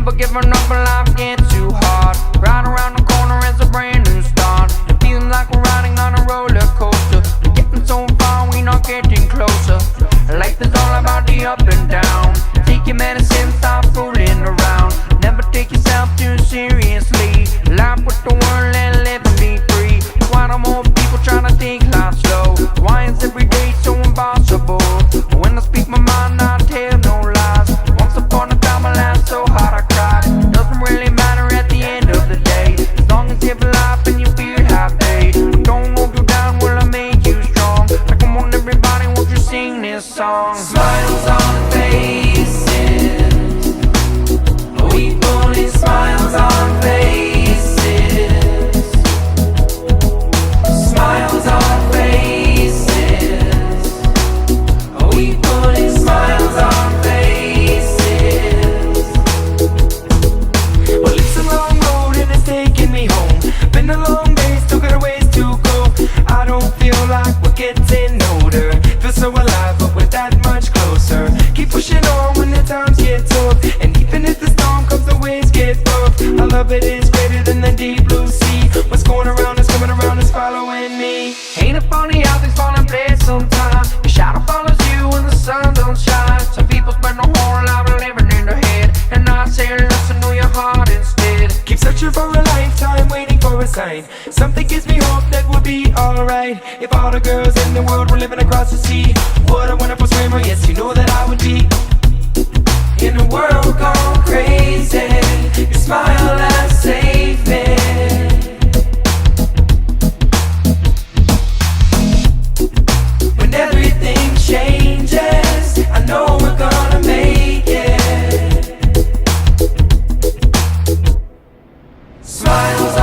Never giving up when life gets too hard. Right around the corner is a brand new start. It feels like we're riding on a roller coaster. We're getting so far, we're not getting closer. Life is all about the up and down. Take your medicine, stop fooling around. Never take yourself too seriously. Laugh with the world and live and be free. Why do more people trying to take life slow? Why is every day so impossible? When I speak my mind, I tell no lies. Once upon a time I laughed so hard I cried. Doesn't really matter at the end of the day, as long as you have a life and you feel happy. Don't hold you down, will I make you strong? Like, come on everybody, won't you sing this song? Smiles on faces, we pulling smiles on faces. Smiles on faces, we pulling smiles on faces. Well, it's a long road and it's taking me home. Been a long day, still got a ways to go. I don't feel like we're getting older. Feel so alive, but we're that much closer. Keep pushing on when the times get tough, and even if the storm comes, the waves get rough. I love it, it's greater than the deep blue sea. What's going around is coming around, is following me. Ain't it funny how things fall in place sometimes? Your shadow follows you when the sun don't shine. Some people spend a whole life living in their head, and I say listen to your heart instead. Keep searching for a lifetime, waiting for a sign. Something gives me hope that we'll be alright. If all the girls in the world were living across the sea, what a wonderful swimmer, yes, you know that I would be. In a world gone crazy, your smile has saved me. When everything changes, I know we're gonna make it. Smiles